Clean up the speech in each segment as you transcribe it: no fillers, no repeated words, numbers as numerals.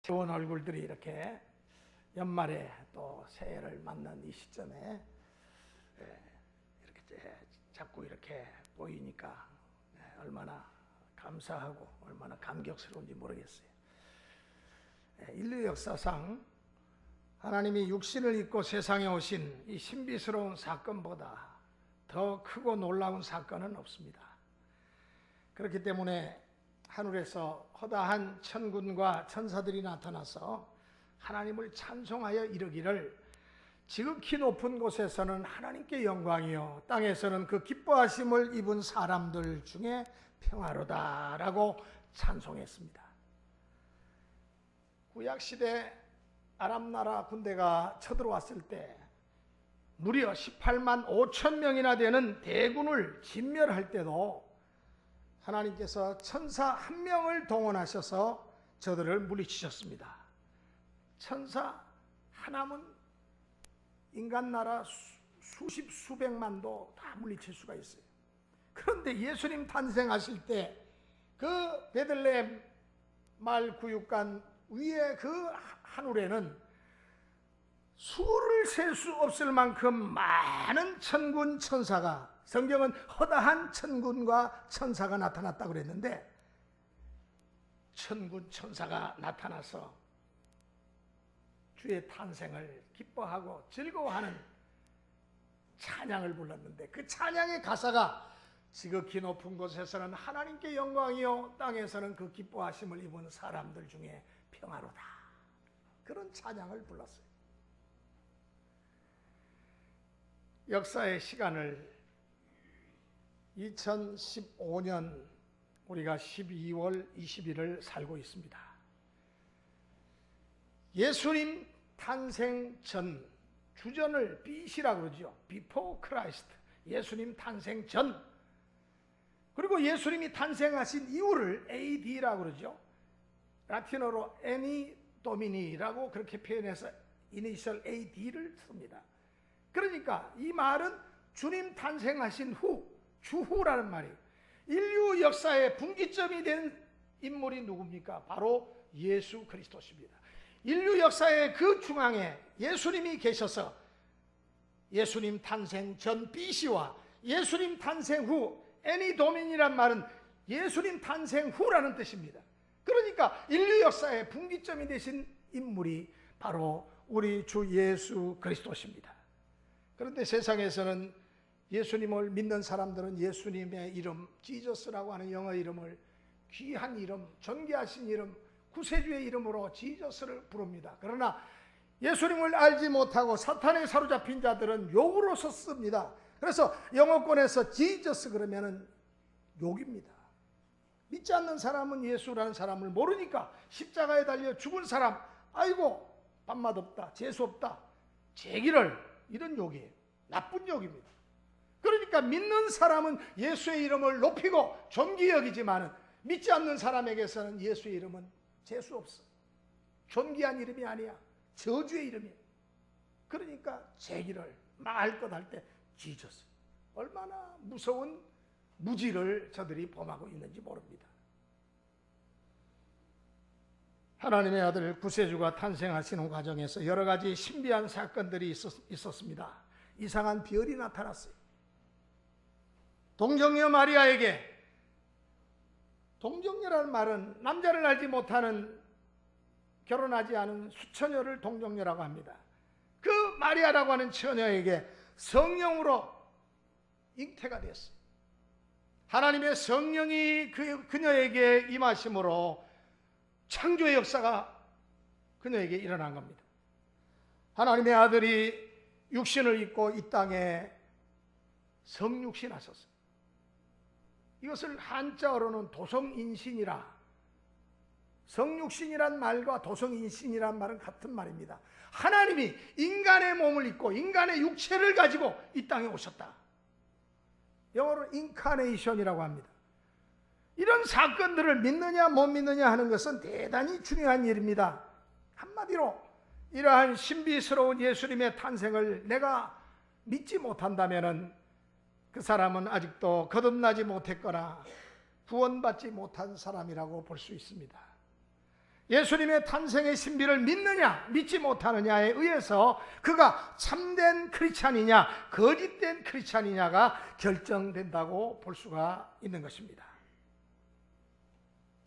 좋은 얼굴들이 이렇게 연말에 또 새해를 맞는 이 시점에 이렇게 자꾸 이렇게 보이니까 얼마나 감사하고 얼마나 감격스러운지 모르겠어요. 인류 역사상 하나님이 육신을 입고 세상에 오신 이 신비스러운 사건보다 더 크고 놀라운 사건은 없습니다. 그렇기 때문에 하늘에서 허다한 천군과 천사들이 나타나서 하나님을 찬송하여 이르기를 지극히 높은 곳에서는 하나님께 영광이요 땅에서는 그 기뻐하심을 입은 사람들 중에 평화로다라고 찬송했습니다. 구약시대 아람나라 군대가 쳐들어왔을 때 무려 18만 5천 명이나 되는 대군을 진멸할 때도 하나님께서 천사 한 명을 동원하셔서 저들을 물리치셨습니다. 천사 하나면 인간 나라 수십 수백만도 다 물리칠 수가 있어요. 그런데 예수님 탄생하실 때 그 베들레헴 마을 구육간 위에 그 하늘에는 수를 셀 수 없을 만큼 많은 천군 천사가, 성경은 허다한 천군과 천사가 나타났다고 그랬는데, 천군 천사가 나타나서 주의 탄생을 기뻐하고 즐거워하는 찬양을 불렀는데, 그 찬양의 가사가 지극히 높은 곳에서는 하나님께 영광이요 땅에서는 그 기뻐하심을 입은 사람들 중에 평화로다, 그런 찬양을 불렀어요. 역사의 시간을 2015년 우리가 12월 20일을 살고 있습니다. 예수님 탄생 전, 주전을 BC라고 그러죠. Before Christ, 예수님 탄생 전. 그리고 예수님이 탄생하신 이후를 AD라고 그러죠. 라틴어로 Anni Domini라고 그렇게 표현해서 이니셜 AD를 씁니다. 그러니까 이 말은 주님 탄생하신 후, 주후라는 말이에요. 인류 역사의 분기점이 된 인물이 누굽니까? 바로 예수 그리스도십니다. 인류 역사의 그 중앙에 예수님이 계셔서 예수님 탄생 전 BC와 예수님 탄생 후 애니 도민이란 말은 예수님 탄생 후라는 뜻입니다. 그러니까 인류 역사의 분기점이 되신 인물이 바로 우리 주 예수 그리스도십니다. 그런데 세상에서는 예수님을 믿는 사람들은 예수님의 이름, 지저스라고 하는 영어 이름을 귀한 이름, 존귀하신 이름, 구세주의 이름으로 지저스를 부릅니다. 그러나 예수님을 알지 못하고 사탄에 사로잡힌 자들은 욕으로서 씁니다. 그래서 영어권에서 지저스 그러면은 욕입니다. 믿지 않는 사람은 예수라는 사람을 모르니까 십자가에 달려 죽은 사람, 아이고 밥맛 없다, 재수 없다, 제기를, 이런 욕이에요. 나쁜 욕입니다. 그러니까 믿는 사람은 예수의 이름을 높이고 존귀 여기지만 믿지 않는 사람에게서는 예수의 이름은 재수 없어. 존귀한 이름이 아니야. 저주의 이름이야. 그러니까 제기를 망할 것 할 때 지저스. 얼마나 무서운 무지를 저들이 범하고 있는지 모릅니다. 하나님의 아들 구세주가 탄생하시는 과정에서 여러 가지 신비한 사건들이 있었습니다. 이상한 별이 나타났어요. 동정녀 마리아에게, 동정녀라는 말은 남자를 알지 못하는, 결혼하지 않은 수처녀를 동정녀라고 합니다. 그 마리아라고 하는 처녀에게 성령으로 잉태가 됐어요. 하나님의 성령이 그녀에게 임하심으로 창조의 역사가 그녀에게 일어난 겁니다. 하나님의 아들이 육신을 입고 이 땅에 성육신하셨어요. 이것을 한자어로는 도성인신이라, 성육신이란 말과 도성인신이란 말은 같은 말입니다. 하나님이 인간의 몸을 입고 인간의 육체를 가지고 이 땅에 오셨다. 영어로 인카네이션이라고 합니다. 이런 사건들을 믿느냐 못 믿느냐 하는 것은 대단히 중요한 일입니다. 한마디로 이러한 신비스러운 예수님의 탄생을 내가 믿지 못한다면 그 사람은 아직도 거듭나지 못했거나 구원받지 못한 사람이라고 볼 수 있습니다. 예수님의 탄생의 신비를 믿느냐 믿지 못하느냐에 의해서 그가 참된 크리스찬이냐 거짓된 크리스찬이냐가 결정된다고 볼 수가 있는 것입니다.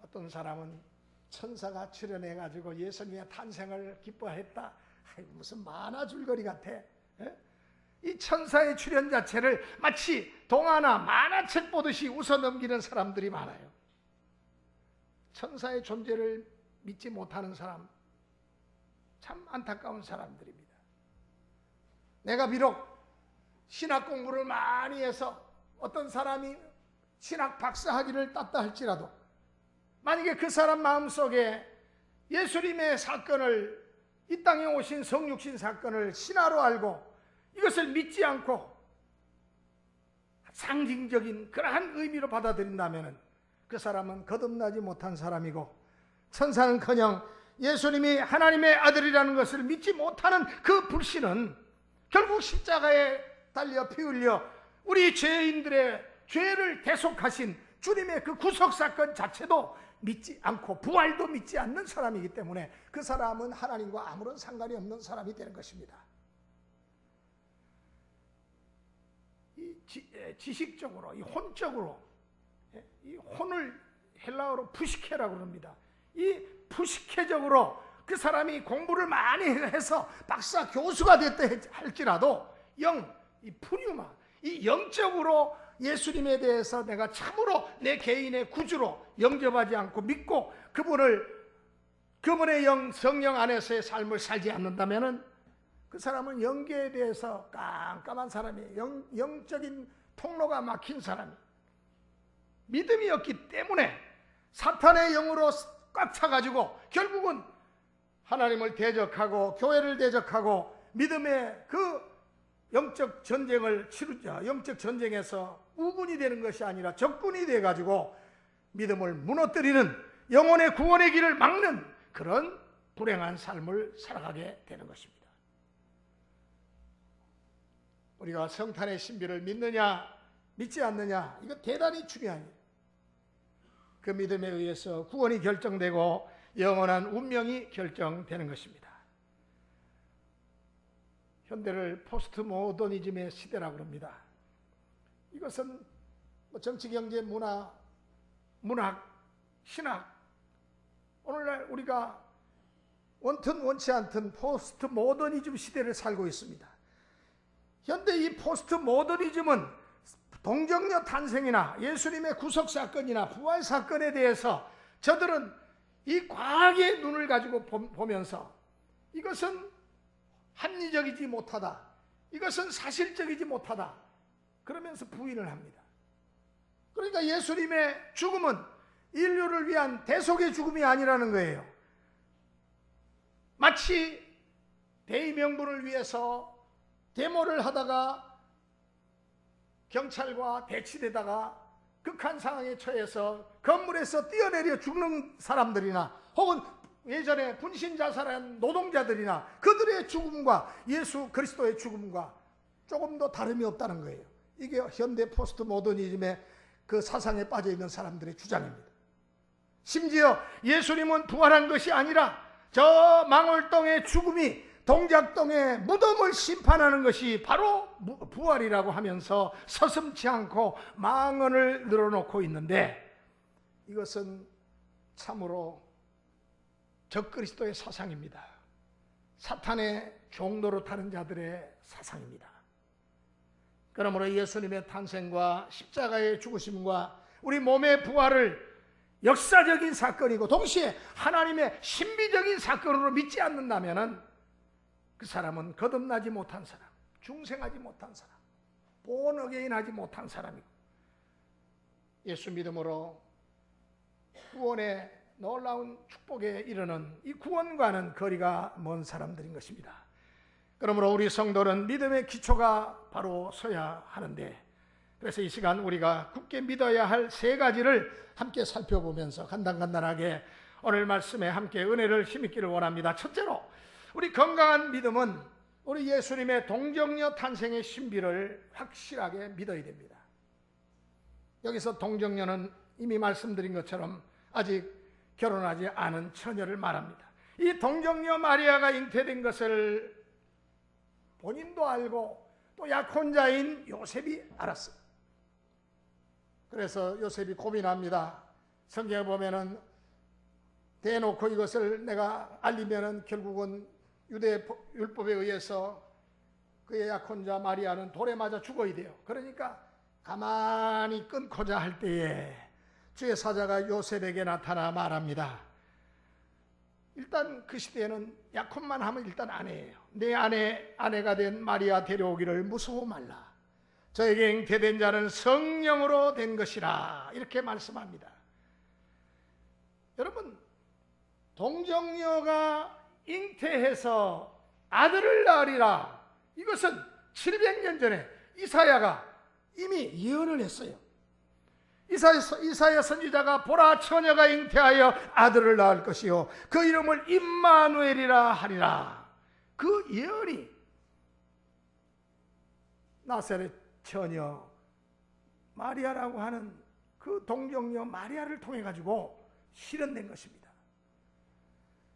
어떤 사람은 천사가 출현해가지고 예수님의 탄생을 기뻐했다. 무슨 만화 줄거리 같아. 이 천사의 출현 자체를 마치 동화나 만화책 보듯이 웃어넘기는 사람들이 많아요. 천사의 존재를 믿지 못하는 사람, 참 안타까운 사람들입니다. 내가 비록 신학 공부를 많이 해서 어떤 사람이 신학 박사학위를 땄다 할지라도 만약에 그 사람 마음속에 예수님의 사건을, 이 땅에 오신 성육신 사건을 신화로 알고 이것을 믿지 않고 상징적인 그러한 의미로 받아들인다면 그 사람은 거듭나지 못한 사람이고, 천사는커녕 예수님이 하나님의 아들이라는 것을 믿지 못하는 그 불신은 결국 십자가에 달려 피 흘려 우리 죄인들의 죄를 대속하신 주님의 그 구속사건 자체도 믿지 않고 부활도 믿지 않는 사람이기 때문에 그 사람은 하나님과 아무런 상관이 없는 사람이 되는 것입니다. 이 지식적으로, 이 혼적으로, 이 혼을 헬라어로 푸시케라고 합니다. 이 푸시케적으로 그 사람이 공부를 많이 해서 박사 교수가 됐다 할지라도 이 푸뉴마, 이 영적으로 예수님에 대해서 내가 참으로 내 개인의 구주로 영접하지 않고 믿고 그분의 성령 안에서의 삶을 살지 않는다면 그 사람은 영계에 대해서 깜깜한 사람이에요. 영적인 통로가 막힌 사람이, 믿음이 없기 때문에 사탄의 영으로 꽉 차가지고 결국은 하나님을 대적하고 교회를 대적하고 믿음의 그 영적 전쟁을 치르자, 영적 전쟁에서 우군이 되는 것이 아니라 적군이 돼가지고 믿음을 무너뜨리는, 영혼의 구원의 길을 막는 그런 불행한 삶을 살아가게 되는 것입니다. 우리가 성탄의 신비를 믿느냐 믿지 않느냐, 이거 대단히 중요한 일이에요. 그 믿음에 의해서 구원이 결정되고 영원한 운명이 결정되는 것입니다. 현대를 포스트 모더니즘의 시대라고 합니다. 이것은 정치, 경제, 문화, 문학, 신학, 오늘날 우리가 원튼 원치 않든 포스트 모더니즘 시대를 살고 있습니다. 현대 이 포스트 모더니즘은 동정녀 탄생이나 예수님의 구속 사건이나 부활 사건에 대해서 저들은 이 과학의 눈을 가지고 보면서 이것은 합리적이지 못하다, 이것은 사실적이지 못하다 그러면서 부인을 합니다. 그러니까 예수님의 죽음은 인류를 위한 대속의 죽음이 아니라는 거예요. 마치 대의 명분을 위해서 데모를 하다가 경찰과 대치되다가 극한 상황에 처해서 건물에서 뛰어내려 죽는 사람들이나 혹은 예전에 분신자살한 노동자들이나 그들의 죽음과 예수 그리스도의 죽음과 조금 더 다름이 없다는 거예요. 이게 현대 포스트 모더니즘의 그 사상에 빠져 있는 사람들의 주장입니다. 심지어 예수님은 부활한 것이 아니라 저 망월동의 죽음이 동작동의 무덤을 심판하는 것이 바로 부활이라고 하면서 서슴지 않고 망언을 늘어놓고 있는데, 이것은 참으로 적그리스도의 사상입니다. 사탄의 종로로 타는 자들의 사상입니다. 그러므로 예수님의 탄생과 십자가의 죽으심과 우리 몸의 부활을 역사적인 사건이고 동시에 하나님의 신비적인 사건으로 믿지 않는다면 그 사람은 거듭나지 못한 사람, 중생하지 못한 사람, 본 어게인하지 못한 사람이고 예수 믿음으로 구원의 놀라운 축복에 이르는 이 구원과는 거리가 먼 사람들인 것입니다. 그러므로 우리 성도는 믿음의 기초가 바로 서야 하는데, 그래서 이 시간 우리가 굳게 믿어야 할 세 가지를 함께 살펴보면서 간단간단하게 오늘 말씀에 함께 은혜를 힘입기를 원합니다. 첫째로, 우리 건강한 믿음은 우리 예수님의 동정녀 탄생의 신비를 확실하게 믿어야 됩니다. 여기서 동정녀는 이미 말씀드린 것처럼 아직 결혼하지 않은 처녀를 말합니다. 이 동정녀 마리아가 잉태된 것을 본인도 알고 또 약혼자인 요셉이 알았어요. 그래서 요셉이 고민합니다. 성경에 보면은 대놓고 이것을 내가 알리면은 결국은 유대 율법에 의해서 그의 약혼자 마리아는 돌에 맞아 죽어야 돼요. 그러니까 가만히 끊고자 할 때에 주의 사자가 요셉에게 나타나 말합니다. 일단 그 시대에는 약혼만 하면 일단 아내예요. 내 아내가 된 마리아 데려오기를 무서워 말라. 저에게 잉태된 자는 성령으로 된 것이라. 이렇게 말씀합니다. 여러분, 동정녀가 잉태해서 아들을 낳으리라. 이것은 700년 전에 이사야가 이미 예언을 했어요. 이사야 선지자가 보라 처녀가 잉태하여 아들을 낳을 것이요 그 이름을 임마누엘이라 하리라. 그 예언이 나사렛 처녀 마리아라고 하는 그 동정녀 마리아를 통해 가지고 실현된 것입니다.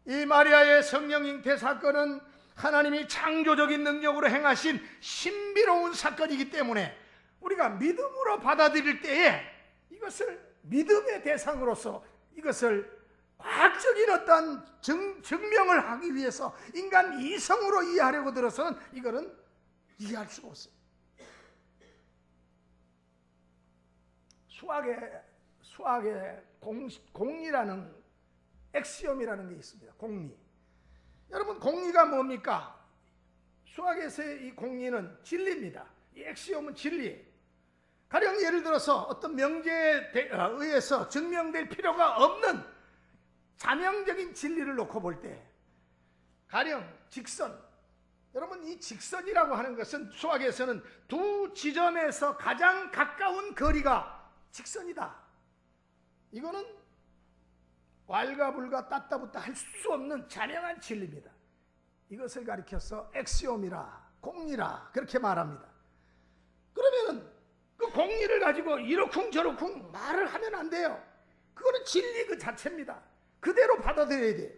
이 마리아의 성령 잉태 사건은 하나님이 창조적인 능력으로 행하신 신비로운 사건이기 때문에 우리가 믿음으로 받아들일 때에 이것을 믿음의 대상으로서 이것을 과학적인 어떤 증명을 하기 위해서 인간 이성으로 이해하려고 들어서는 이거는 이해할 수가 없어요. 수학의 공리라는 엑시옴이라는 게 있습니다. 공리. 여러분, 공리가 뭡니까? 수학에서의 이 공리는 진리입니다. 이 엑시옴은 진리예요. 가령 예를 들어서 어떤 명제에 의해서 증명될 필요가 없는 자명적인 진리를 놓고 볼 때, 가령 직선. 여러분, 이 직선이라고 하는 것은 수학에서는 두 지점에서 가장 가까운 거리가 직선이다. 이거는 왈가불가 따따붙다 할 수 없는 자명한 진리입니다. 이것을 가리켜서 엑시옴이라, 공리라 그렇게 말합니다. 그러면은 그 공리를 가지고 이러쿵 저러쿵 말을 하면 안 돼요. 그거는 진리 그 자체입니다. 그대로 받아들여야 돼요.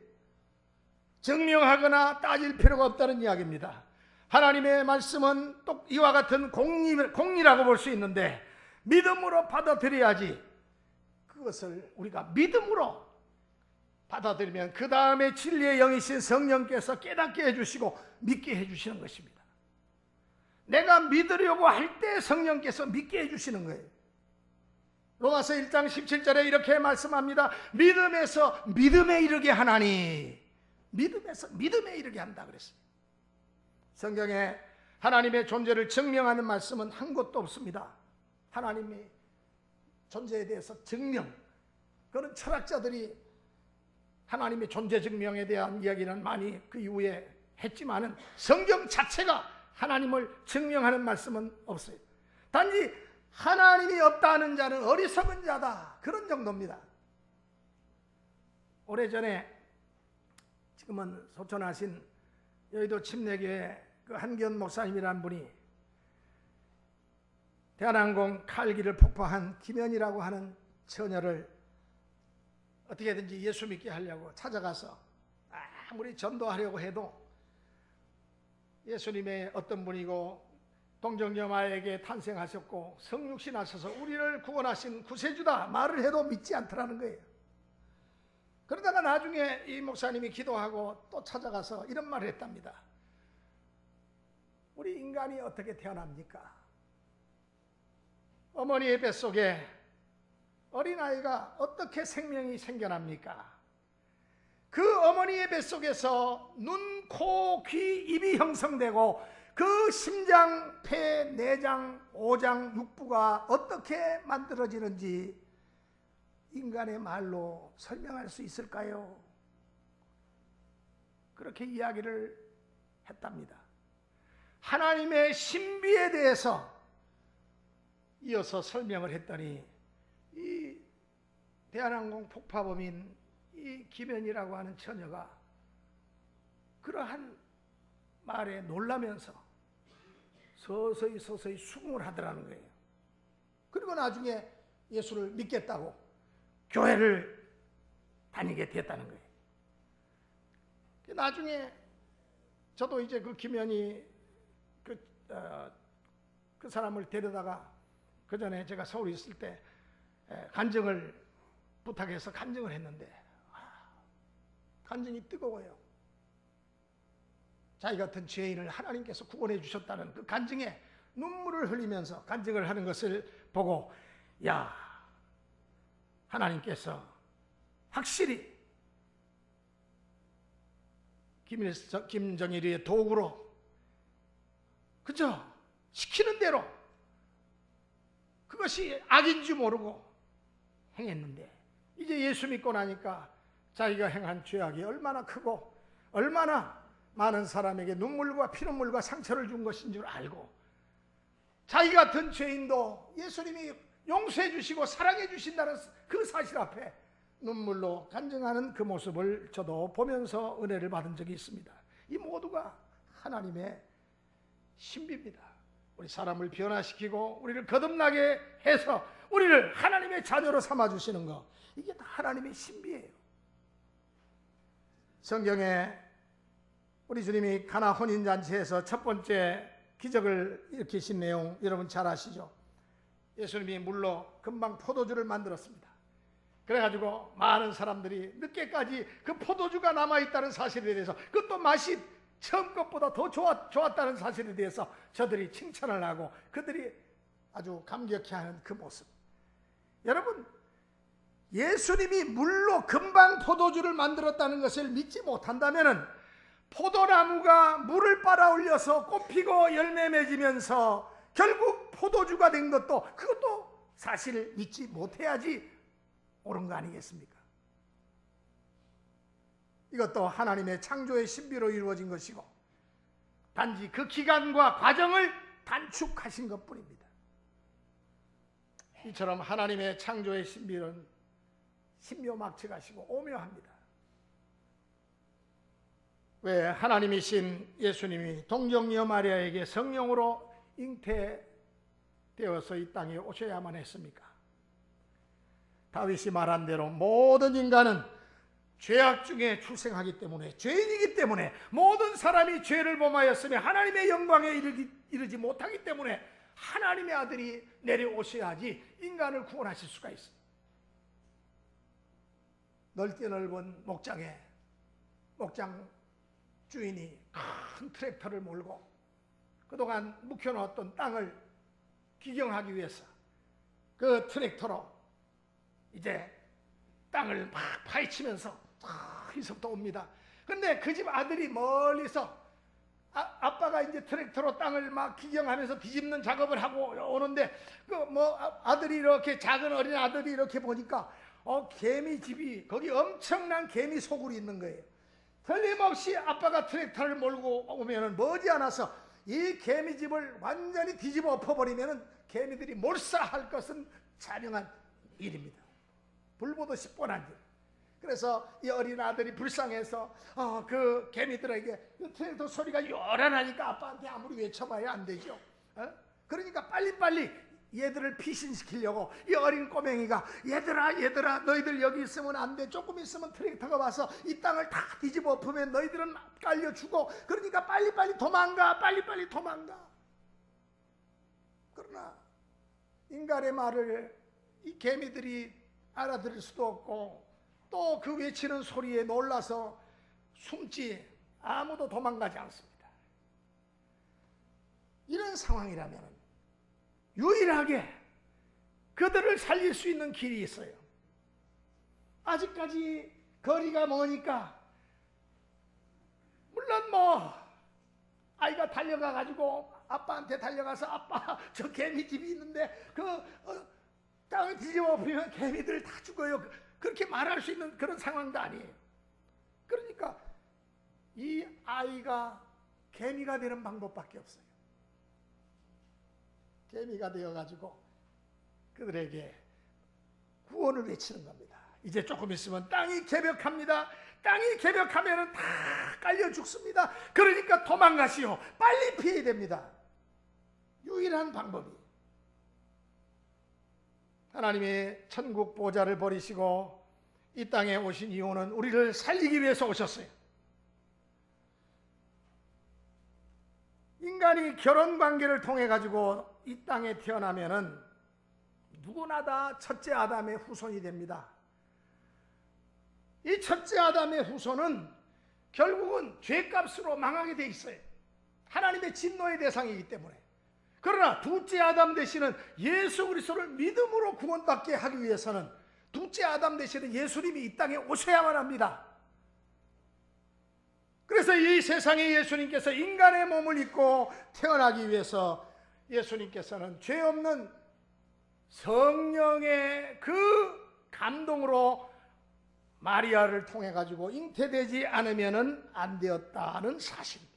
증명하거나 따질 필요가 없다는 이야기입니다. 하나님의 말씀은 또 이와 같은 공리라고 볼 수 있는데 믿음으로 받아들여야지. 그것을 우리가 믿음으로 받아들이면 그 다음에 진리의 영이신 성령께서 깨닫게 해주시고 믿게 해주시는 것입니다. 내가 믿으려고 할 때 성령께서 믿게 해주시는 거예요. 로마서 1장 17절에 이렇게 말씀합니다. 믿음에서 믿음에 이르게 하나니. 믿음에서 믿음에 이르게 한다 그랬어요. 성경에 하나님의 존재를 증명하는 말씀은 한 곳도 없습니다. 하나님의 존재에 대해서 증명. 그런 철학자들이 하나님의 존재 증명에 대한 이야기는 많이 그 이후에 했지만은 성경 자체가 하나님을 증명하는 말씀은 없어요. 단지 하나님이 없다는 자는 어리석은 자다. 그런 정도입니다. 오래전에 지금은 소천하신 여의도 침례교회 그 한기현 목사님이라는 분이 대한항공 칼기를 폭파한 김연이라고 하는 처녀를 어떻게든지 예수 믿게 하려고 찾아가서 아무리 전도하려고 해도 예수님의 어떤 분이고 동정녀마에게 탄생하셨고 성육신 하셔서 우리를 구원하신 구세주다 말을 해도 믿지 않더라는 거예요. 그러다가 나중에 이 목사님이 기도하고 또 찾아가서 이런 말을 했답니다. 우리 인간이 어떻게 태어납니까? 어머니의 뱃속에 어린아이가 어떻게 생명이 생겨납니까? 그 어머니의 뱃속에서 눈, 코, 귀, 입이 형성되고 그 심장, 폐, 내장, 오장, 육부가 어떻게 만들어지는지 인간의 말로 설명할 수 있을까요? 그렇게 이야기를 했답니다. 하나님의 신비에 대해서 이어서 설명을 했더니 이 대한항공 폭파범인 이 김연이라고 하는 처녀가 그러한 말에 놀라면서 서서히 수긍을 하더라는 거예요. 그리고 나중에 예수를 믿겠다고 교회를 다니게 됐다는 거예요. 나중에 저도 이제 그 김현이 그 사람을 데려다가 그 전에 제가 서울에 있을 때 간증을 부탁해서 간증을 했는데 간증이 뜨거워요. 자기 같은 죄인을 하나님께서 구원해 주셨다는 그 간증에 눈물을 흘리면서 간증을 하는 것을 보고 야, 하나님께서 확실히 김정일이의 도구로 그저 시키는 대로 그것이 악인 줄 모르고 행했는데 이제 예수 믿고 나니까 자기가 행한 죄악이 얼마나 크고 얼마나 많은 사람에게 눈물과 피눈물과 상처를 준 것인 줄 알고 자기 같은 죄인도 예수님이 용서해 주시고 사랑해 주신다는 그 사실 앞에 눈물로 간증하는 그 모습을 저도 보면서 은혜를 받은 적이 있습니다. 이 모두가 하나님의 신비입니다. 우리 사람을 변화시키고 우리를 거듭나게 해서 우리를 하나님의 자녀로 삼아주시는 것, 이게 다 하나님의 신비예요. 성경에 우리 주님이 가나 혼인잔치에서 첫 번째 기적을 일으키신 내용 여러분 잘 아시죠? 예수님이 물로 금방 포도주를 만들었습니다. 그래가지고 많은 사람들이 늦게까지 그 포도주가 남아있다는 사실에 대해서, 그것도 맛이 처음 것보다 더 좋았다는 사실에 대해서 저들이 칭찬을 하고 그들이 아주 감격해하는 그 모습. 여러분, 예수님이 물로 금방 포도주를 만들었다는 것을 믿지 못한다면 포도나무가 물을 빨아올려서 꽃피고 열매 맺으면서 결국 포도주가 된 것도, 그것도 사실 믿지 못해야지 옳은 거 아니겠습니까? 이것도 하나님의 창조의 신비로 이루어진 것이고 단지 그 기간과 과정을 단축하신 것뿐입니다. 이처럼 하나님의 창조의 신비는 신묘막측하시고 오묘합니다. 왜 하나님이신 예수님이 동정녀 마리아에게 성령으로 잉태되어서 이 땅에 오셔야만 했습니까? 다윗이 말한 대로 모든 인간은 죄악 중에 출생하기 때문에, 죄인이기 때문에, 모든 사람이 죄를 범하였으며 하나님의 영광에 이르지 못하기 때문에 하나님의 아들이 내려오셔야지 인간을 구원하실 수가 있습니다. 넓게 넓은 목장에 목장 주인이 큰 트랙터를 몰고 그동안 묵혀놓았던 땅을 기경하기 위해서 그 트랙터로 이제 땅을 막 파헤치면서 이서부터 옵니다. 근데 그 집 아들이 멀리서 아빠가 이제 트랙터로 땅을 막 기경하면서 뒤집는 작업을 하고 오는데 아들이 이렇게, 작은 어린 아들이 이렇게 보니까 개미집이, 거기 엄청난 개미 소굴이 있는 거예요. 틀림없이 아빠가 트랙터를 몰고 오면은 머지않아서 이 개미집을 완전히 뒤집어 엎어버리면은 개미들이 몰사할 것은 자명한 일입니다. 불보듯이 뻔한 일. 그래서 이 어린 아들이 불쌍해서 그 개미들에게 트랙터 소리가 요란하니까 아빠한테 아무리 외쳐봐야 안 되죠. 그러니까 빨리빨리 얘들을 피신시키려고 이 어린 꼬맹이가 얘들아 너희들 여기 있으면 안 돼. 조금 있으면 트랙터가 와서 이 땅을 다 뒤집어 엎으면 너희들은 깔려 죽어. 그러니까 빨리빨리 도망가. 빨리빨리 도망가. 그러나 인간의 말을 이 개미들이 알아들을 수도 없고 또 그 외치는 소리에 놀라서 숨지 아무도 도망가지 않습니다. 이런 상황이라면 유일하게 그들을 살릴 수 있는 길이 있어요. 아직까지 거리가 머니까 물론 아이가 달려가가지고 아빠한테 달려가서 아빠 저 개미집이 있는데 땅을 뒤집어 엎으면 개미들 다 죽어요. 그렇게 말할 수 있는 그런 상황도 아니에요. 그러니까 이 아이가 개미가 되는 방법밖에 없어요. 개미가 되어가지고 그들에게 구원을 외치는 겁니다. 이제 조금 있으면 땅이 개벽합니다. 땅이 개벽하면 다 깔려 죽습니다. 그러니까 도망가시오. 빨리 피해야 됩니다. 유일한 방법이, 하나님의 천국 보좌를 버리시고 이 땅에 오신 이유는 우리를 살리기 위해서 오셨어요. 인간이 결혼 관계를 통해 가지고 이 땅에 태어나면은 누구나 다 첫째 아담의 후손이 됩니다. 이 첫째 아담의 후손은 결국은 죄값으로 망하게 돼 있어요. 하나님의 진노의 대상이기 때문에. 그러나 둘째 아담 되시는 예수 그리스도를 믿음으로 구원받게 하기 위해서는 둘째 아담 되시는 예수님이 이 땅에 오셔야만 합니다. 그래서 이 세상에 예수님께서 인간의 몸을 입고 태어나기 위해서 예수님께서는 죄 없는 성령의 그 감동으로 마리아를 통해 가지고 잉태되지 않으면 안 되었다는 사실입니다.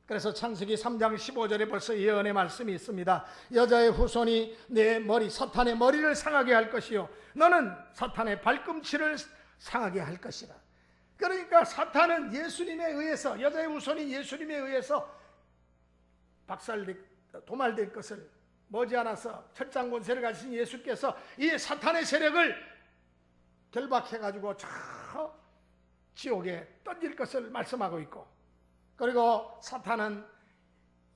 그래서 창세기 3장 15절에 벌써 예언의 말씀이 있습니다. 여자의 후손이 내 머리 사탄의 머리를 상하게 할 것이요 너는 사탄의 발꿈치를 상하게 할 것이라. 그러니까 사탄은 예수님에 의해서, 여자의 후손이 예수님에 의해서 도말될 것을 머지않아서 철장 권세를 가지신 예수께서 이 사탄의 세력을 결박해 가지고 저 지옥에 던질 것을 말씀하고 있고, 그리고 사탄은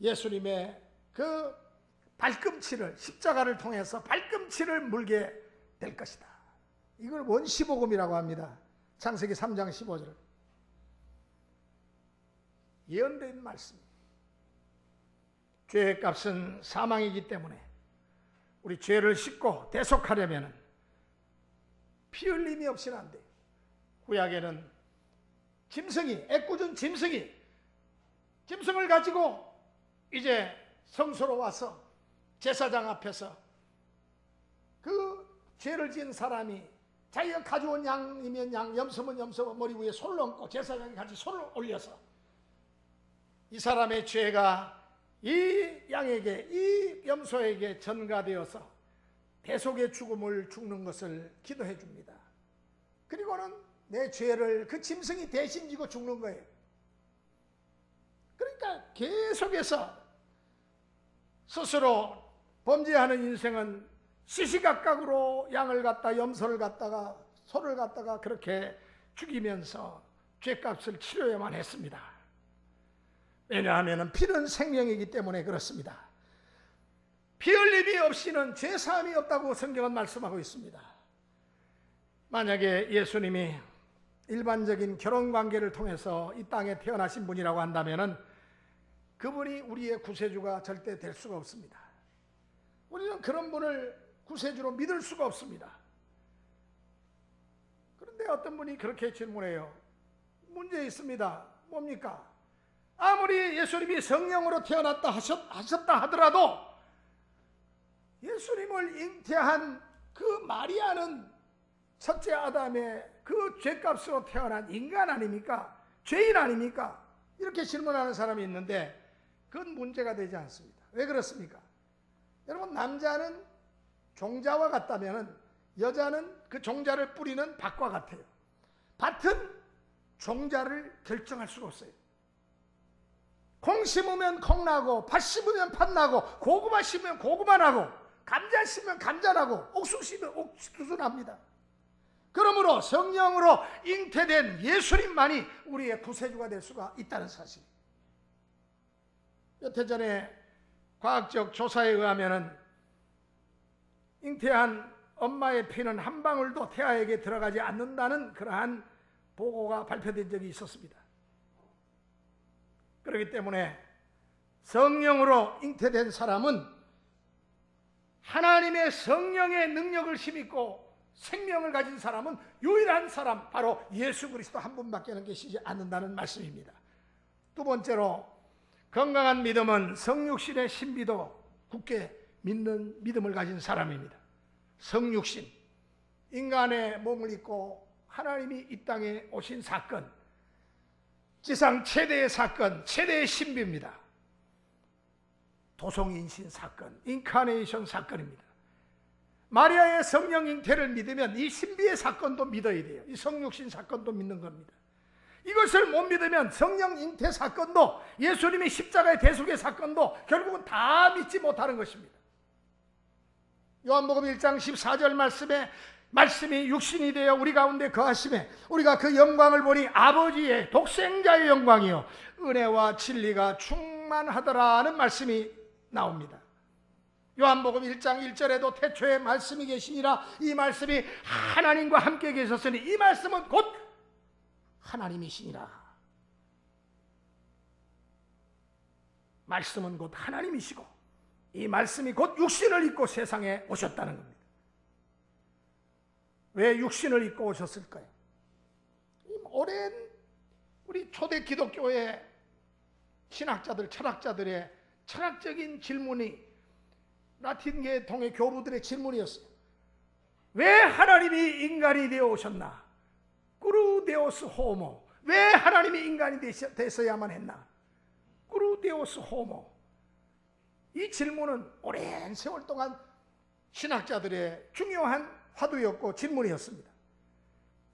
예수님의 그 발꿈치를, 십자가를 통해서 발꿈치를 물게 될 것이다. 이걸 원시복음이라고 합니다. 창세기 3장 15절. 예언된 말씀. 죄의 값은 사망이기 때문에 우리 죄를 씻고 대속하려면 피 흘림이 없이는 안 돼요. 구약에는 짐승이, 애꿎은 짐승을 가지고 이제 성소로 와서 제사장 앞에서 그 죄를 지은 사람이 자기가 가져온 양이면 양, 염소면 염소 머리 위에 손을 얹고 제사장이 같이 손을 올려서 이 사람의 죄가 이 양에게, 이 염소에게 전가되어서 대속의 죽음을 죽는 것을 기도해 줍니다. 그리고는 내 죄를 그 짐승이 대신 지고 죽는 거예요. 그러니까 계속해서 스스로 범죄하는 인생은 시시각각으로 양을 갖다, 염소를 갖다가, 소를 갖다가 그렇게 죽이면서 죄값을 치러야만 했습니다. 왜냐하면 피는 생명이기 때문에 그렇습니다. 피 흘림이 없이는 죄 사함이 없다고 성경은 말씀하고 있습니다. 만약에 예수님이 일반적인 결혼 관계를 통해서 이 땅에 태어나신 분이라고 한다면 그분이 우리의 구세주가 절대 될 수가 없습니다. 우리는 그런 분을 구세주로 믿을 수가 없습니다. 그런데 어떤 분이 그렇게 질문해요. 문제 있습니다. 뭡니까? 아무리 예수님이 성령으로 태어났다 하셨다 하더라도 예수님을 잉태한 그 마리아는 첫째 아담의 그 죄값으로 태어난 인간 아닙니까? 죄인 아닙니까? 이렇게 질문하는 사람이 있는데 그건 문제가 되지 않습니다. 왜 그렇습니까? 여러분, 남자는 종자와 같다면 여자는 그 종자를 뿌리는 밭과 같아요. 밭은 종자를 결정할 수가 없어요. 콩 심으면 콩 나고, 팥 심으면 팥 나고, 고구마 심으면 고구마 나고, 감자 심으면 감자 나고, 옥수수 심으면 옥수수 납니다. 그러므로 성령으로 잉태된 예수님만이 우리의 구세주가 될 수가 있다는 사실. 몇 해 전에 과학적 조사에 의하면 잉태한 엄마의 피는 한 방울도 태아에게 들어가지 않는다는 그러한 보고가 발표된 적이 있었습니다. 그렇기 때문에 성령으로 잉태된 사람은 하나님의 성령의 능력을 힘입고 생명을 가진 사람은 유일한 사람, 바로 예수 그리스도 한 분밖에 계시지 않는다는 말씀입니다. 두 번째로, 건강한 믿음은 성육신의 신비도 굳게 믿는 믿음을 가진 사람입니다. 성육신, 인간의 몸을 입고 하나님이 이 땅에 오신 사건, 지상 최대의 사건, 최대의 신비입니다. 도성인신 사건, 인카네이션 사건입니다. 마리아의 성령 잉태를 믿으면 이 신비의 사건도 믿어야 돼요. 이 성육신 사건도 믿는 겁니다. 이것을 못 믿으면 성령 잉태 사건도, 예수님의 십자가의 대속의 사건도 결국은 다 믿지 못하는 것입니다. 요한복음 1장 14절 말씀에 말씀이 육신이 되어 우리 가운데 거하심에 우리가 그 영광을 보니 아버지의 독생자의 영광이요 은혜와 진리가 충만하더라는 말씀이 나옵니다. 요한복음 1장 1절에도 태초에 말씀이 계시니라, 이 말씀이 하나님과 함께 계셨으니 이 말씀은 곧 하나님이시니라. 말씀은 곧 하나님이시고 이 말씀이 곧 육신을 입고 세상에 오셨다는 겁니다. 왜 육신을 입고 오셨을까요? 오랜 우리 초대 기독교의 신학자들, 철학자들의 철학적인 질문이 라틴 계통의 교부들의 질문이었어요. 왜 하나님이 인간이 되어 오셨나? 꾸루 데오스 호모. 왜 하나님이 인간이 되셔야만 했나? 꾸루 데오스 호모. 이 질문은 오랜 세월 동안 신학자들의 중요한 화두였고 질문이었습니다.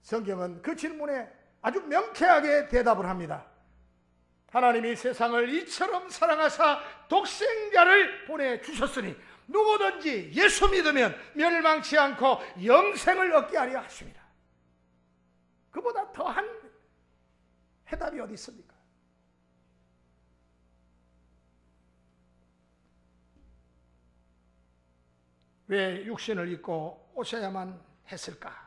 성경은 그 질문에 아주 명쾌하게 대답을 합니다. 하나님이 세상을 이처럼 사랑하사 독생자를 보내주셨으니 누구든지 예수 믿으면 멸망치 않고 영생을 얻게 하려 하십니다. 그보다 더한 해답이 어디 있습니까? 왜 육신을 입고 오셔야만 했을까?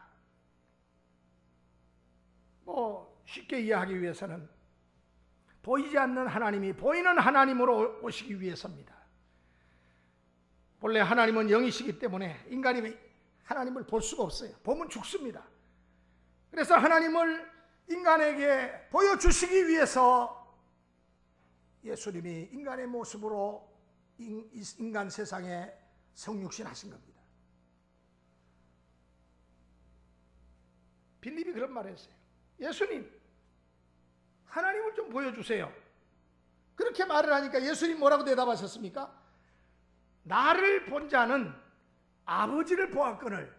쉽게 이해하기 위해서는 보이지 않는 하나님이 보이는 하나님으로 오시기 위해서입니다. 본래 하나님은 영이시기 때문에 인간이 하나님을 볼 수가 없어요. 보면 죽습니다. 그래서 하나님을 인간에게 보여주시기 위해서 예수님이 인간의 모습으로 인간 세상에 성육신 하신 겁니다. 빌립이 그런 말을 했어요. 예수님, 하나님을 좀 보여주세요. 그렇게 말을 하니까 예수님 뭐라고 대답하셨습니까? 나를 본 자는 아버지를 보았거늘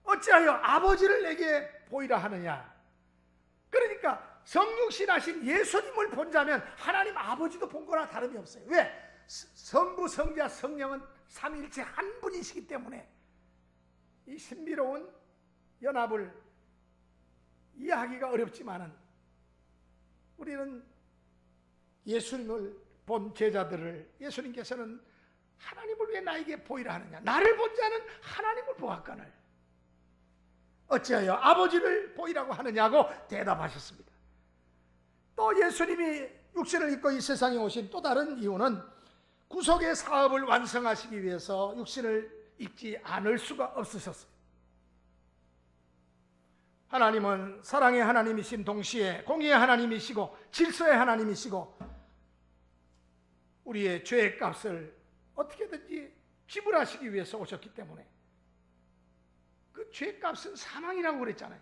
어찌하여 아버지를 내게 보이라 하느냐. 그러니까 성육신 하신 예수님을 본 자면 하나님 아버지도 본 거나 다름이 없어요. 왜? 성부, 성자, 성령은 삼위일체 한 분이시기 때문에 이 신비로운 연합을 이해하기가 어렵지만은 우리는 예수님을 본 제자들을 예수님께서는 하나님을 왜 나에게 보이라 하느냐. 나를 본 자는 하나님을 보았거늘 어찌하여 아버지를 보이라고 하느냐고 대답하셨습니다. 또 예수님이 육신을 입고 이 세상에 오신 또 다른 이유는 구속의 사업을 완성하시기 위해서 육신을 입지 않을 수가 없으셨어요. 하나님은 사랑의 하나님이신 동시에 공의의 하나님이시고 질서의 하나님이시고 우리의 죄의 값을 어떻게든지 지불하시기 위해서 오셨기 때문에 그 죄의 값은 사망이라고 그랬잖아요.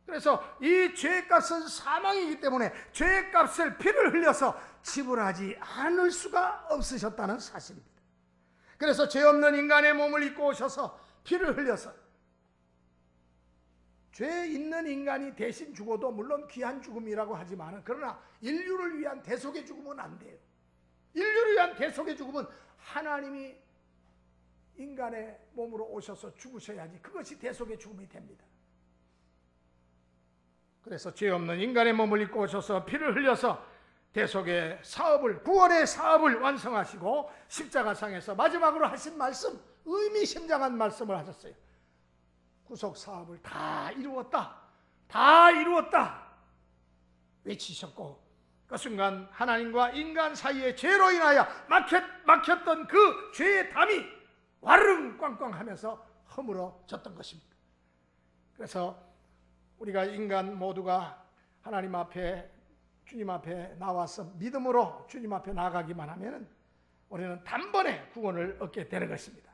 그래서 이 죄의 값은 사망이기 때문에 죄의 값을 피를 흘려서 지불하지 않을 수가 없으셨다는 사실입니다. 그래서 죄 없는 인간의 몸을 입고 오셔서 피를 흘려서 죄 있는 인간이 대신 죽어도 물론 귀한 죽음이라고 하지만 그러나 인류를 위한 대속의 죽음은 안 돼요. 인류를 위한 대속의 죽음은 하나님이 인간의 몸으로 오셔서 죽으셔야지 그것이 대속의 죽음이 됩니다. 그래서 죄 없는 인간의 몸을 입고 오셔서 피를 흘려서 대속의 사업을, 구원의 사업을 완성하시고 십자가상에서 마지막으로 하신 말씀, 의미심장한 말씀을 하셨어요. 구속 사업을 다 이루었다, 다 이루었다 외치셨고 그 순간 하나님과 인간 사이의 죄로 인하여 막혔던 그 죄의 담이 와르릉 꽝꽝 하면서 허물어졌던 것입니다. 그래서 우리가 인간 모두가 하나님 앞에 주님 앞에 나와서 믿음으로 주님 앞에 나가기만 하면 우리는 단번에 구원을 얻게 되는 것입니다.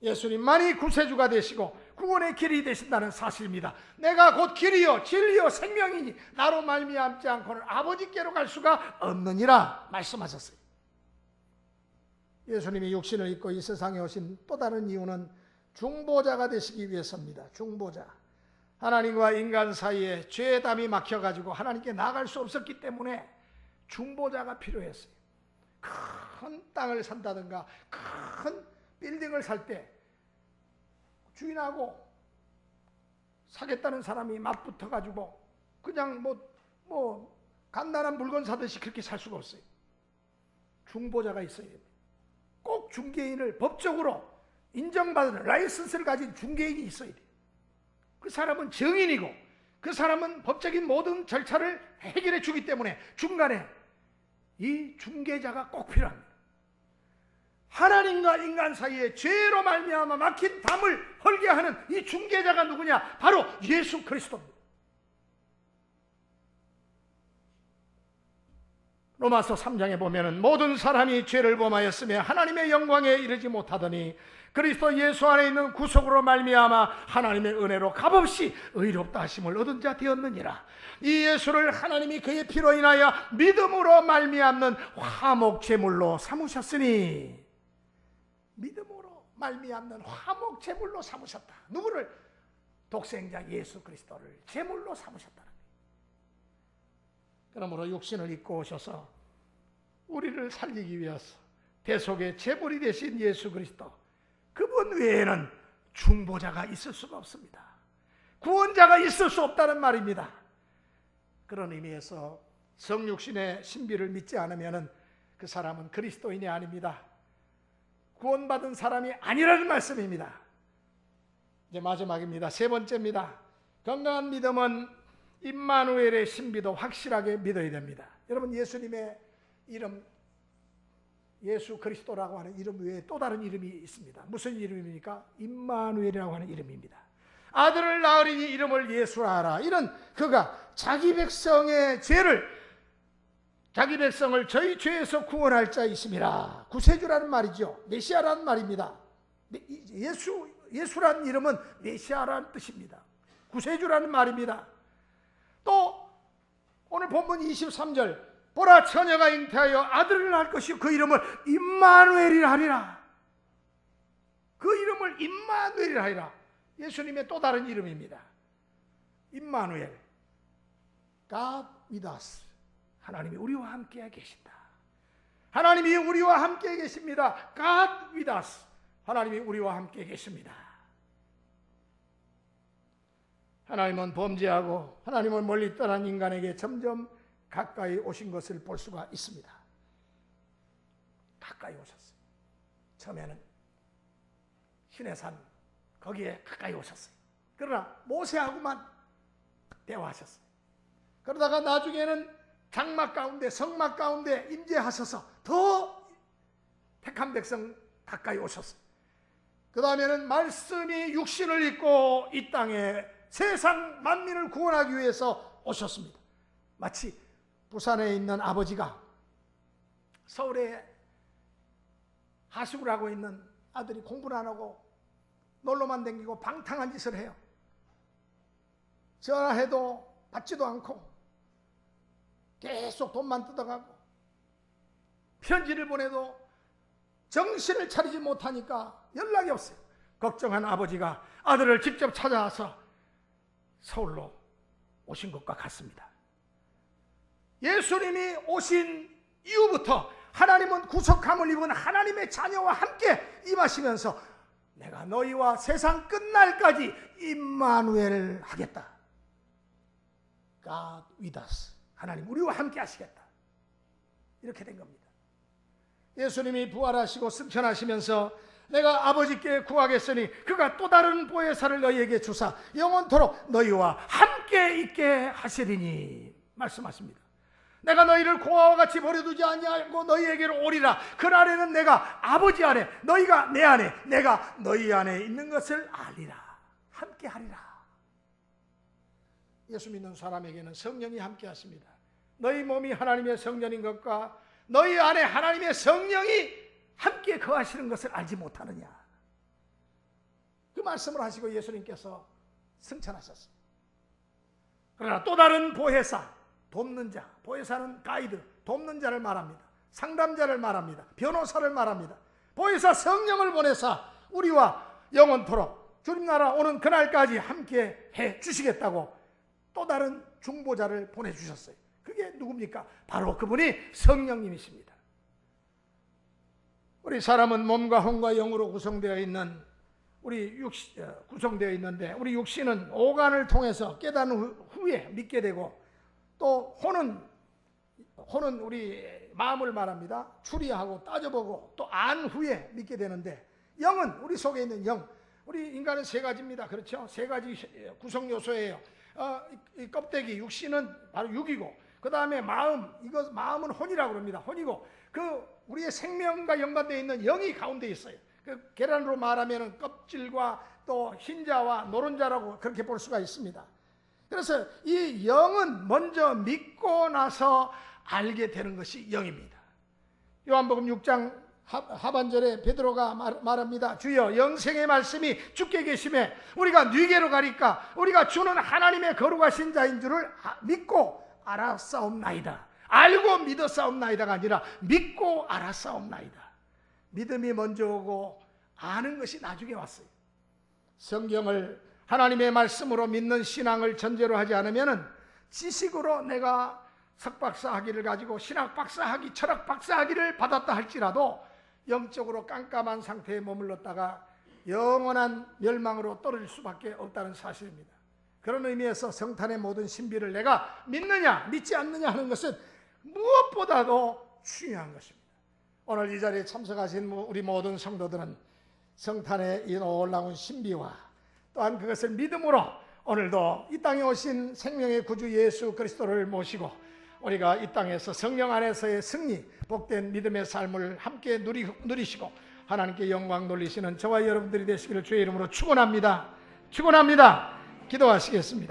예수님만이 구세주가 되시고 구원의 길이 되신다는 사실입니다. 내가 곧 길이요 진리요 생명이니 나로 말미암지 않고는 아버지께로 갈 수가 없느니라 말씀하셨어요. 예수님이 육신을 입고 이 세상에 오신 또 다른 이유는 중보자가 되시기 위해서입니다. 중보자. 하나님과 인간 사이에 죄의 담이 막혀가지고 하나님께 나아갈 수 없었기 때문에 중보자가 필요했어요. 큰 땅을 산다든가 큰 빌딩을 살 때 주인하고 사겠다는 사람이 맞붙어가지고 그냥 간단한 물건 사듯이 그렇게 살 수가 없어요. 중보자가 있어야 돼요. 꼭 중개인을 법적으로 인정받은 라이선스를 가진 중개인이 있어야 돼요. 그 사람은 증인이고 그 사람은 법적인 모든 절차를 해결해 주기 때문에 중간에 이 중개자가 꼭 필요합니다. 하나님과 인간 사이에 죄로 말미암아 막힌 담을 헐게 하는 이 중개자가 누구냐? 바로 예수 그리스도입니다. 로마서 3장에 보면은 모든 사람이 죄를 범하였으며 하나님의 영광에 이르지 못하더니 그리스도 예수 안에 있는 구속으로 말미암아 하나님의 은혜로 값없이 의롭다 하심을 얻은 자 되었느니라. 이 예수를 하나님이 그의 피로 인하여 믿음으로 말미암는 화목제물로 삼으셨으니, 믿음으로 말미암는 화목제물로 삼으셨다. 누구를? 독생자 예수 그리스도를 제물로 삼으셨다. 그러므로 육신을 입고 오셔서 우리를 살리기 위해서 대속의 제물이 되신 예수 그리스도, 그분 외에는 중보자가 있을 수가 없습니다. 구원자가 있을 수 없다는 말입니다. 그런 의미에서 성육신의 신비를 믿지 않으면 그 사람은 그리스도인이 아닙니다. 구원받은 사람이 아니라는 말씀입니다. 이제 마지막입니다. 세 번째입니다. 건강한 믿음은 임마누엘의 신비도 확실하게 믿어야 됩니다. 여러분, 예수님의 이름, 예수 그리스도라고 하는 이름 외에 또 다른 이름이 있습니다. 무슨 이름입니까? 임마누엘이라고 하는 이름입니다. 아들을 낳으리니 이름을 예수라 하라. 이는 그가 자기 백성의 죄를, 자기 백성을 저희 죄에서 구원할 자이심이라. 구세주라는 말이죠. 메시아라는 말입니다. 예수라는 이름은 메시아라는 뜻입니다. 구세주라는 말입니다. 또 오늘 본문 23절, 보라 처녀가 잉태하여 아들을 낳을 것이요 그 이름을 임마누엘이라 하리라. 그 이름을 임마누엘이라 하리라. 예수님의 또 다른 이름입니다. 임마누엘, God with us. 하나님이 우리와 함께 계신다. 하나님이 우리와 함께 계십니다. God with us. 하나님이 우리와 함께 계십니다. 하나님은 범죄하고 하나님을 멀리 떠난 인간에게 점점 가까이 오신 것을 볼 수가 있습니다. 가까이 오셨어요. 처음에는 시내산 거기에 가까이 오셨어요. 그러나 모세하고만 대화하셨어요. 그러다가 나중에는 장막 가운데, 성막 가운데 임재하셔서 더 택한 백성 가까이 오셨어요. 그 다음에는 말씀이 육신을 입고 이 땅에 세상 만민을 구원하기 위해서 오셨습니다. 마치 부산에 있는 아버지가 서울에 하숙을 하고 있는 아들이 공부를 안 하고 놀러만 다니고 방탕한 짓을 해요. 전화해도 받지도 않고 계속 돈만 뜯어가고 편지를 보내도 정신을 차리지 못하니까 연락이 없어요. 걱정한 아버지가 아들을 직접 찾아와서 서울로 오신 것과 같습니다. 예수님이 오신 이후부터 하나님은 구속함을 입은 하나님의 자녀와 함께 임하시면서 내가 너희와 세상 끝날까지 임마누엘 하겠다. God with us. 하나님 우리와 함께 하시겠다. 이렇게 된 겁니다. 예수님이 부활하시고 승천하시면서 내가 아버지께 구하겠으니 그가 또 다른 보혜사를 너희에게 주사 영원토록 너희와 함께 있게 하시리니 말씀하십니다. 내가 너희를 고아와 같이 버려두지 아니하고 너희에게로 오리라. 그날에는 내가 아버지 안에, 너희가 내 안에, 내가 너희 안에 있는 것을 알리라. 함께 하리라. 예수 믿는 사람에게는 성령이 함께 하십니다. 너희 몸이 하나님의 성전인 것과 너희 안에 하나님의 성령이 함께 거하시는 것을 알지 못하느냐. 그 말씀을 하시고 예수님께서 승천하셨습니다. 그러나 또 다른 보혜사, 돕는 자, 보혜사는 가이드, 돕는 자를 말합니다. 상담자를 말합니다. 변호사를 말합니다. 보혜사 성령을 보내사 우리와 영원토록 주님 나라 오는 그날까지 함께 해 주시겠다고 또 다른 중보자를 보내주셨어요. 그게 누굽니까? 바로 그분이 성령님이십니다. 우리 사람은 몸과 혼과 영으로 구성되어 있는 우리 구성되어 있는데, 우리 육신은 오간을 통해서 깨달은 후에 믿게 되고, 또 혼은 우리 마음을 말합니다. 추리하고 따져보고 또 안 후에 믿게 되는데, 영은 우리 속에 있는 영, 우리 인간은 세 가지입니다. 그렇죠? 세 가지 구성 요소예요. 이 껍데기, 육신은 바로 육이고, 그 다음에 마음은 혼이라고 합니다. 혼이고, 우리의 생명과 연관되어 있는 영이 가운데 있어요. 계란으로 말하면 껍질과 또 흰자와 노른자라고 그렇게 볼 수가 있습니다. 그래서 이 영은 먼저 믿고 나서 알게 되는 것이 영입니다. 요한복음 6장 하반절에 베드로가 말합니다. 주여, 영생의 말씀이 주께 계심에 우리가 네게로 가리까 우리가 주는 하나님의 거룩하신 자인 줄을 믿고 알았사옵나이다. 알고 믿었사옵나이다가 아니라 믿고 알았사옵나이다. 믿음이 먼저 오고 아는 것이 나중에 왔어요. 성경을 하나님의 말씀으로 믿는 신앙을 전제로 하지 않으면 지식으로 내가 석박사 학위를 가지고 신학 박사 학위, 철학 박사 학위를 받았다 할지라도 영적으로 깜깜한 상태에 머물렀다가 영원한 멸망으로 떨어질 수밖에 없다는 사실입니다. 그런 의미에서 성탄의 모든 신비를 내가 믿느냐 믿지 않느냐 하는 것은 무엇보다도 중요한 것입니다. 오늘 이 자리에 참석하신 우리 모든 성도들은 성탄의 이 놀라운 신비와 또한 그것을 믿음으로 오늘도 이 땅에 오신 생명의 구주 예수 그리스도를 모시고 우리가 이 땅에서 성령 안에서의 승리, 복된 믿음의 삶을 함께 누리시고 하나님께 영광 돌리시는 저와 여러분들이 되시기를 주의 이름으로 축원합니다. 축원합니다. 기도하시겠습니다.